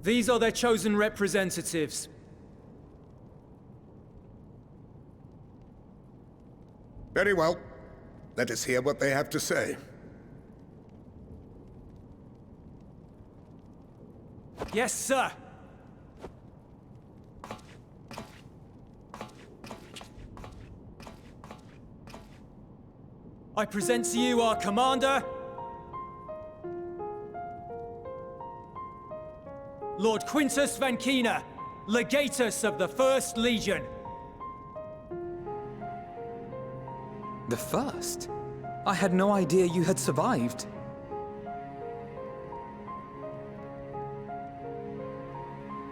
These are their chosen representatives. Very well. Let us hear what they have to say. Yes, sir! I present to you our commander, Lord Quintus Van Kina, Legatus of the First Legion. The First? I had no idea you had survived.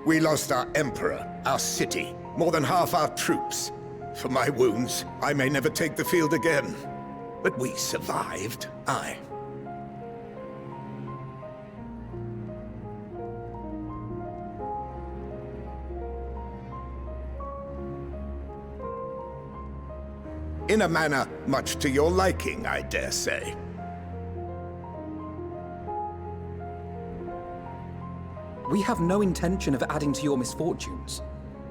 We lost our Emperor, our city, more than half our troops. For my wounds, I may never take the field again. But we survived, aye. In a manner much to your liking, I dare say. We have no intention of adding to your misfortunes,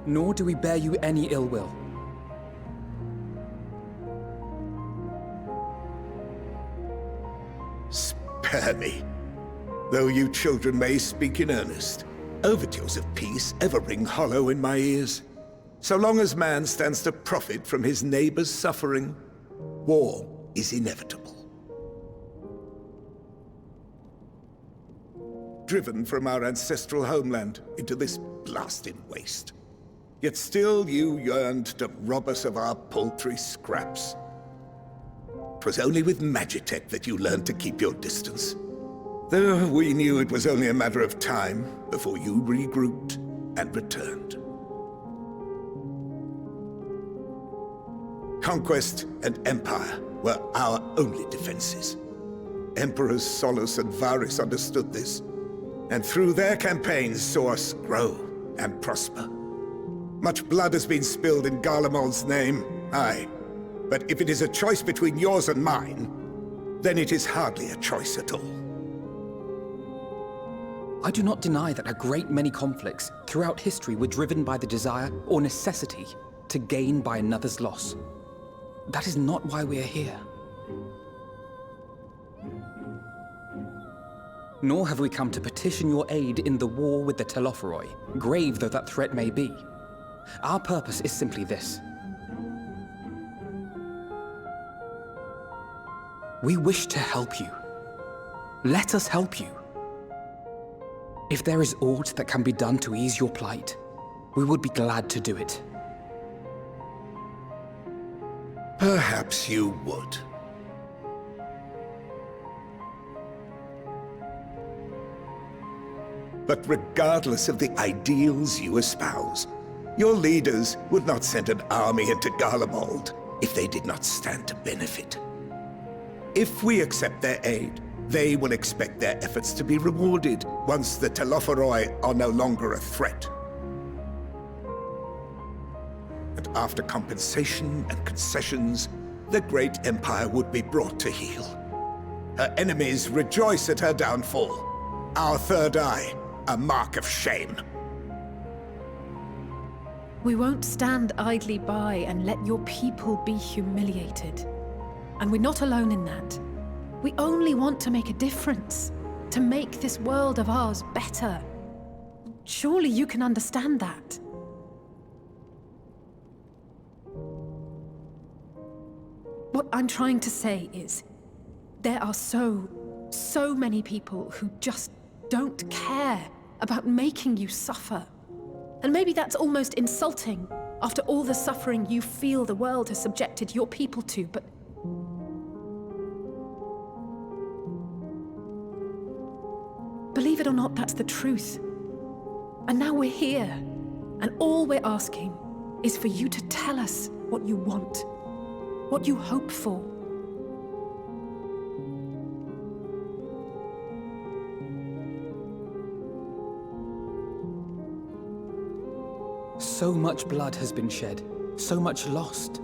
nor do we bear you any ill will. Spare me. Though you children may speak in earnest, overtures of peace ever ring hollow in my ears. So long as man stands to profit from his neighbor's suffering, war is inevitable. Driven from our ancestral homeland into this blasted waste. Yet still you yearned to rob us of our paltry scraps. 'Twas only with Magitech that you learned to keep your distance. Though we knew it was only a matter of time before you regrouped and returned. Conquest and empire were our only defenses. Emperors Solus and Varus understood this, and through their campaigns saw us grow and prosper. Much blood has been spilled in Garlemald's name, aye. But if it is a choice between yours and mine, then it is hardly a choice at all. I do not deny that a great many conflicts throughout history were driven by the desire or necessity to gain by another's loss. That is not why we are here. Nor have we come to petition your aid in the war with the Telophoroi, grave though that threat may be. Our purpose is simply this. We wish to help you. Let us help you. If there is aught that can be done to ease your plight, we would be glad to do it. Perhaps you would. But regardless of the ideals you espouse, your leaders would not send an army into Garlemald if they did not stand to benefit. If we accept their aid, they will expect their efforts to be rewarded once the Telophoroi are no longer a threat. And after compensation and concessions, the great empire would be brought to heel. Her enemies rejoice at her downfall. Our third eye, a mark of shame. We won't stand idly by and let your people be humiliated. And we're not alone in that. We only want to make a difference, to make this world of ours better. Surely you can understand that. What I'm trying to say is, there are so many people who just don't care about making you suffer. And maybe that's almost insulting after all the suffering you feel the world has subjected your people to, but believe it or not, that's the truth. And now we're here, and all we're asking is for you to tell us what you want, what you hope for. So much blood has been shed, so much lost.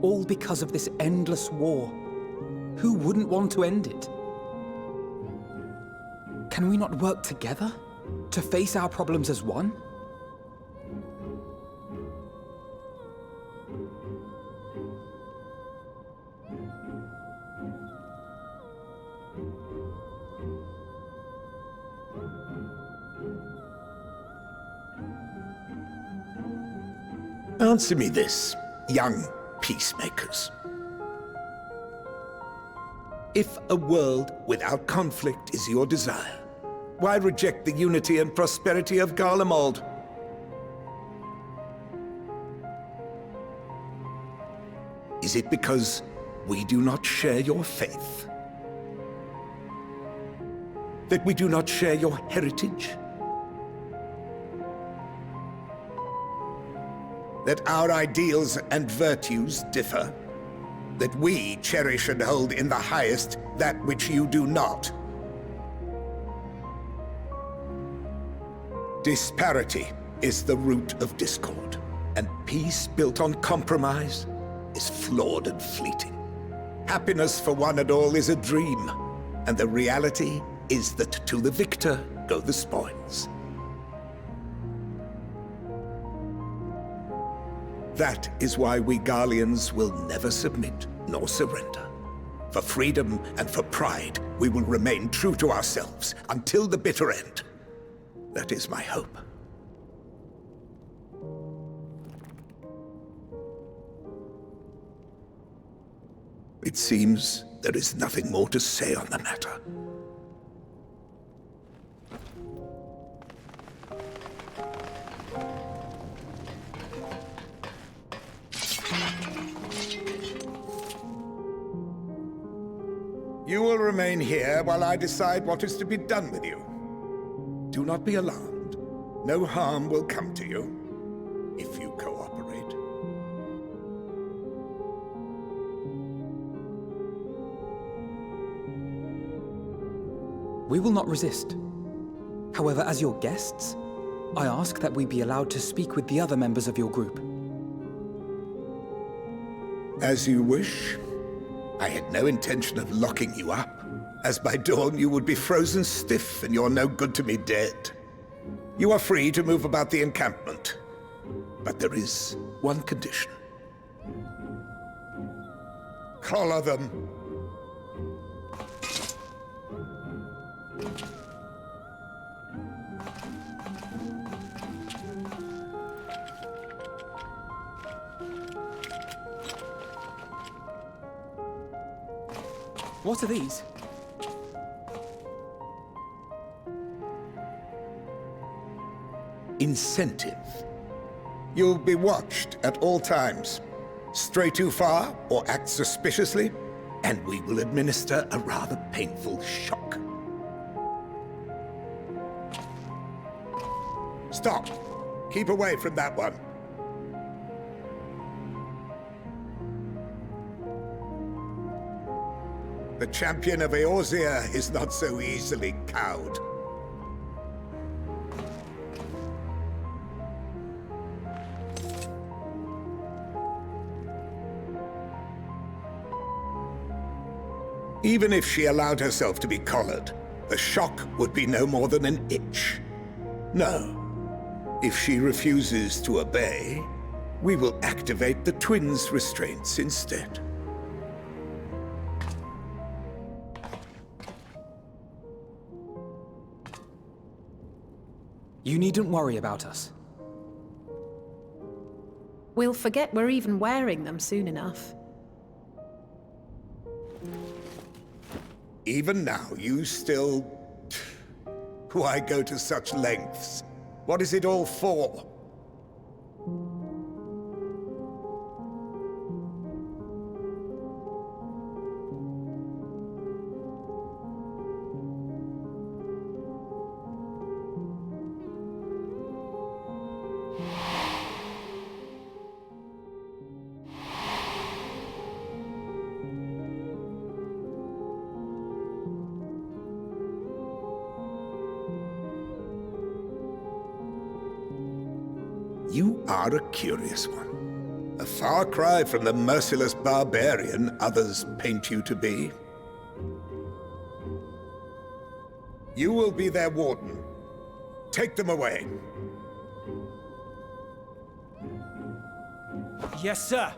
All because of this endless war. Who wouldn't want to end it? Can we not work together? To face our problems as one? Answer me this, young peacemakers. If a world without conflict is your desire, why reject the unity and prosperity of Garlemald? Is it because we do not share your faith? That we do not share your heritage? That our ideals and virtues differ? That we cherish and hold in the highest that which you do not? Disparity is the root of discord, and peace built on compromise is flawed and fleeting. Happiness for one and all is a dream, and the reality is that to the victor go the spoils. That is why we Garleans will never submit nor surrender. For freedom and for pride, we will remain true to ourselves until the bitter end. That is my hope. It seems there is nothing more to say on the matter. You will remain here while I decide what is to be done with you. Do not be alarmed. No harm will come to you, if you cooperate. We will not resist. However, as your guests, I ask that we be allowed to speak with the other members of your group. As you wish. I had no intention of locking you up, as by dawn you would be frozen stiff and you're no good to me dead. You are free to move about the encampment, but there is one condition. Collar them. What are these? Incentive. You'll be watched at all times. Stray too far or act suspiciously, and we will administer a rather painful shock. Stop! Keep away from that one. The champion of Eorzea is not so easily cowed. Even if she allowed herself to be collared, the shock would be no more than an itch. No. If she refuses to obey, we will activate the twins' restraints instead. You needn't worry about us. We'll forget we're even wearing them soon enough. Even now, you still... Why go to such lengths? What is it all for? You are a curious one. A far cry from the merciless barbarian others paint you to be. You will be their warden. Take them away. Yes, sir.